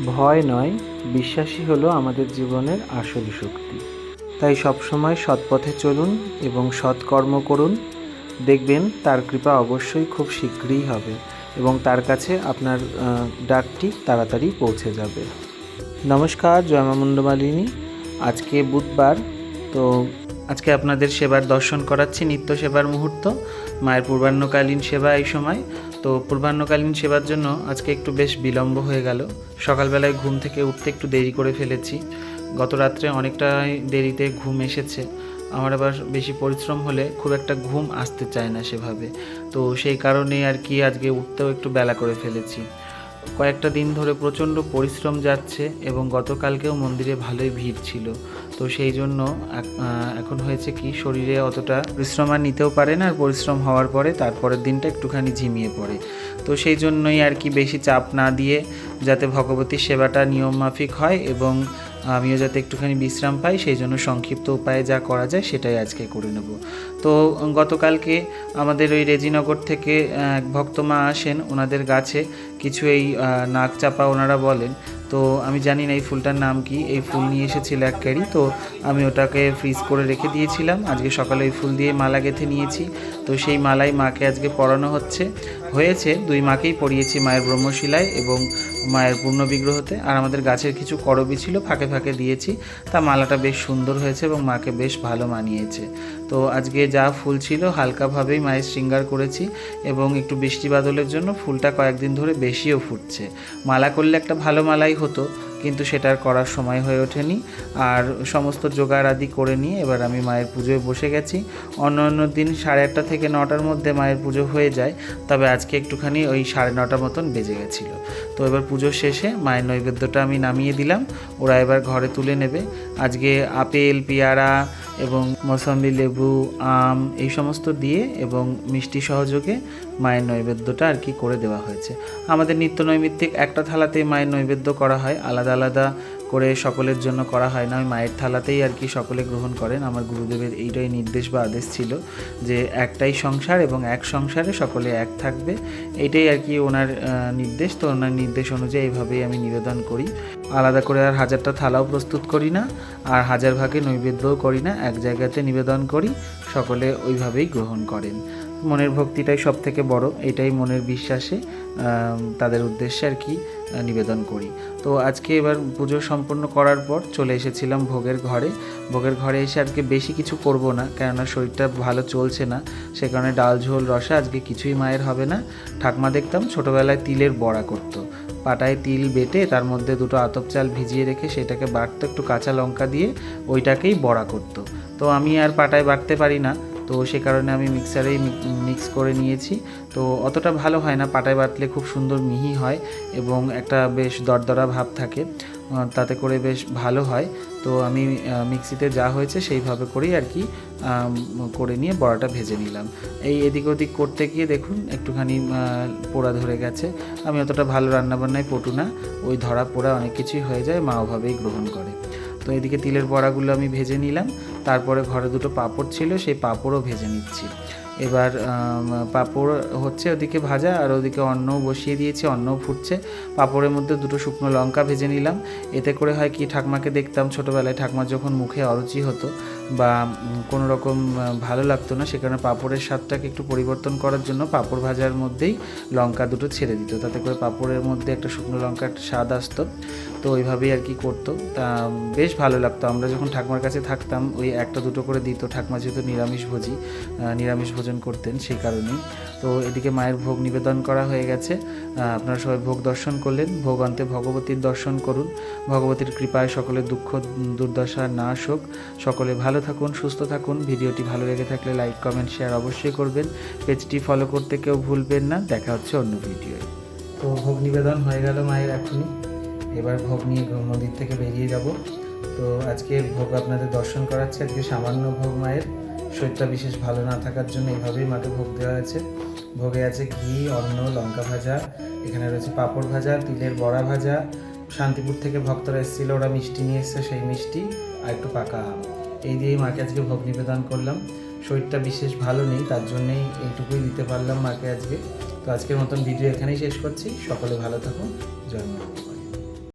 ভয় নয়, বিশ্বাসই হলো আমাদের জীবনের আসল শক্তি। তাই সবসময় সৎ পথে চলুন এবং সৎকর্ম করুন। দেখবেন তার কৃপা অবশ্যই খুব শীঘ্রই হবে এবং তার কাছে আপনার ডাকটি তাড়াতাড়ি পৌঁছে যাবে। নমস্কার, জয় মা মুন্ডমালিনী। আজকে বুধবার, তো আজকে আপনাদের সেবার দর্শন করাচ্ছি। নিত্য সেবার মুহূর্ত, মায়ের পূর্বাহ্নকালীন সেবা এই সময়। তো পূর্বাহ্নকালীন সেবার জন্য আজকে একটু বেশ বিলম্ব হয়ে গেল। সকালবেলায় ঘুম থেকে উঠতে একটু দেরি করে ফেলেছি। গত রাত্রে অনেকটাই দেরিতে ঘুম এসেছে। আমার আবার বেশি পরিশ্রম হলে খুব একটা ঘুম আসতে চায় না সেভাবে, তো সেই কারণেই আর কি আজকে উঠতেও একটু বেলা করে ফেলেছি। কয়েকটা দিন ধরে প্রচণ্ড পরিশ্রম যাচ্ছে এবং গতকালকেও মন্দিরে ভালোই ভিড় ছিল। তো সেই জন্য এখন হয়েছে কি, শরীরে অতটা পরিশ্রম আর নিতেও পারে না, আর পরিশ্রম হওয়ার পরে তারপরের দিনটা একটুখানি ঝিমিয়ে পড়ে। তো সেই জন্যই আর কি বেশি চাপ না দিয়ে, যাতে ভগবতীর সেবাটা নিয়মমাফিক হয় এবং আমিও যাতে একটুখানি বিশ্রাম পাই, সেই জন্য সংক্ষিপ্ত উপায়ে যা করা যায় সেটাই আজকে করে নেব। তো গতকালকে আমাদের ওই রেজিনগর থেকে এক ভক্তমা আসেন, ওনাদের গাছে কিছু এই নাক চাপা ওনারা বলেন। তো আমি জানি না এই ফুলটার নাম কি। এই ফুল নিয়ে এসেছিল এক ক্যারি, তো আমি ওটাকে ফ্রিজ করে রেখে দিয়েছিলাম। আজকে সকালে ওই ফুল দিয়ে মালা গেঁথে নিয়েছি। তো সেই মালাই মাকে আজকে পরানো হয়েছে দুই মাকেই পরিয়েছি, মায়ের ব্রহ্মশিলায় এবং মায়ের পূর্ণ বিগ্রহতে। আর আমাদের গাছের কিছু করবি ছিল, ফাঁকে ফাঁকে দিয়েছি। তা মালাটা বেশ সুন্দর হয়েছে এবং মাকে বেশ ভালো মানিয়েছে। তো আজকে যা ফুল ছিল হালকাভাবেই মায়ের শৃঙ্গার করেছি এবং একটু বৃষ্টি বাদলের জন্য ফুলটা কয়েকদিন ধরে বেশিও ফুটছে। মালা করলে একটা ভালো মালাই হতো, কিন্তু সেটার করার সময় হয়ে ওঠেনি। আর সমস্ত জোগাড় আদি করে নিয়ে এবার আমি মায়ের পুজোয় বসে গেছি। অন্য দিন 8:30 থেকে 9টার মধ্যে মায়ের পুজো হয়ে যায়, তবে আজকে একটুখানি ওই 9:30 মতন বেজে গেছিলো। তো এবার পুজো শেষে মায়ের নৈবেদ্যটা আমি নামিয়ে দিলাম, ওরা এবার ঘরে তুলে নেবে। আজকে আপেল, পেয়ারা এবং মৌসম্বি, লেবু, আম এই সমস্ত দিয়ে এবং মিষ্টি সহযোগে মায়ের নৈবেদ্যটা আর কি করে দেওয়া হয়েছে। আমাদের নিত্য নৈমিত্তিক একটা থালাতেই মায়ের নৈবেদ্য করা হয়, আলাদা আলাদা করে সকলের জন্য করা হয় না। ওই মায়ের থালাতেই আর কি সকলে গ্রহণ করেন। আমার গুরুদেবের এইটাই নির্দেশ বা আদেশ ছিল যে একটাই সংসার এবং এক সংসারে সকলে এক থাকবে, এইটাই আর কি ওনার নির্দেশ। তো ওনার নির্দেশ অনুযায়ী এইভাবেই আমি নিবেদন করি। আলাদা করে আর 1000টা থালাও প্রস্তুত করি না, আর 1000 ভাগে নৈবেদ্যও করি না, এক জায়গাতে নিবেদন করি, সকলে ওইভাবেই গ্রহণ করেন। মনের ভক্তিটাই সব থেকে বড়, এটাই মনের বিশ্বাসে তাদের উদ্দেশ্যে আর কি নিবেদন করি। তো আজকে এবার পুজো সম্পন্ন করার পর চলে এসেছিলাম ভোগের ঘরে এসে আজকে বেশি কিছু করব না, কেননা শরীরটা ভালো চলছে না। সে কারণে ডাল ঝোল রসা আজকে কিছুই মায়ের হবে না। ঠাকমা দেখতাম ছোটোবেলায় তিলের বড়া করতো, পাটায় তিল বেটে তার মধ্যে 2টো আতপ চাল ভিজিয়ে রেখে সেটাকে বাটতো, একটু কাঁচা লঙ্কা দিয়ে ওইটাকেই বড়া করতো। তো আমি আর পাটায় বাটতে পারি না, তো সে কারণে আমি মিক্সারেই মিক্স করে নিয়েছি। তো অতটা ভালো হয় না, পাটায় বাটলে খুব সুন্দর মিহি হয় এবং একটা বেশ দরদরা ভাব থাকে, তাতে করে বেশ ভালো হয়। তো আমি মিক্সিতে যা হয়েছে সেইভাবে করেই আর কি করে নিয়ে বড়াটা ভেজে নিলাম। এই এদিক ওদিক করতে গিয়ে দেখুন একটুখানি পোড়া ধরে গেছে। আমি অতটা ভালো রান্নাবান্নায় পটু না, ওই ধরা পোড়া অনেক কিছুই হয়ে যায়, মা ওভাবেই গ্রহণ করে। তো এদিকে তিলের বড়াগুলো আমি ভেজে নিলাম, তারপরে ঘরে 2টো পাঁপড় ছিল, সেই পাঁপড়ও ভেজে নিচ্ছি। এবার পাঁপড় হচ্ছে ওদিকে ভাজা, আর ওদিকে অন্নও বসিয়ে দিয়েছি, অন্নও ফুটছে। পাঁপড়ের মধ্যে 2টো শুকনো লঙ্কা ভেজে নিলাম। এতে করে হয় কি, ঠাকমাকে দেখতাম ছোটোবেলায়, ঠাকমার যখন মুখে অরুচি হতো বা কোনো রকম ভালো লাগতো না, সেখানে পাঁপড়ের স্বাদটাকে একটু পরিবর্তন করার জন্য পাঁপড় ভাজার মধ্যেই লঙ্কা 2টো ছেড়ে দিত, তাতে করে পাঁপড়ের মধ্যে একটা শুকনো লঙ্কার স্বাদ আসতো। তো ওইভাবেই আর কি করতো, তা বেশ ভালো লাগতো। আমরা যখন ঠাকুমার কাছে থাকতাম ওই 1-2 করে দিত। ঠাকুমা যেহেতু নিরামিষ ভোজন করতেন, সেই কারণেই। তো এদিকে মায়ের ভোগ নিবেদন করা হয়ে গেছে। আপনারা সবাই ভোগ দর্শন করলেন। ভোগ অন্তে ভগবতীর দর্শন করুন। ভগবতীর কৃপায় সকলের দুঃখ দুর্দশা নাশ হোক। সকলে ভালো থাকুন, সুস্থ থাকুন। ভিডিওটি ভালো লেগে থাকলে লাইক, কমেন্ট, শেয়ার অবশ্যই করবেন। পেজটি ফলো করতে কেউ ভুলবেন না। দেখা হচ্ছে অন্য ভিডিওয়। তো ভোগ নিবেদন হয়ে গেল মায়ের এখনই। এবার ভোগ নিয়ে মন্দির থেকে বেরিয়ে যাব। তো আজকে ভোগ আপনাদের দর্শন করাচ্ছে। আজকে সামান্য ভোগ, মায়ের শরীরটা বিশেষ ভালো না থাকার জন্য এইভাবেই মাকে ভোগ দেওয়া আছে। ভোগে আছে ঘি, অন্ন, লঙ্কা ভাজা, এখানে রয়েছে পাঁপড় ভাজা, তিলের বড়া ভাজা। শান্তিপুর থেকে ভক্তরা এসেছিলো, ওরা মিষ্টি নিয়ে এসছে, সেই মিষ্টি আর একটু পাকা আম, এই দিয়েই মাকে আজকে ভোগ নিবেদন করলাম। শরীরটা বিশেষ ভালো নেই, তার জন্যেই এইটুকুই দিতে পারলাম মাকে আজকে। তো আজকের মতন ভিডিও এখানেই শেষ করছি। সকলে ভালো থাকুন। জয় মা।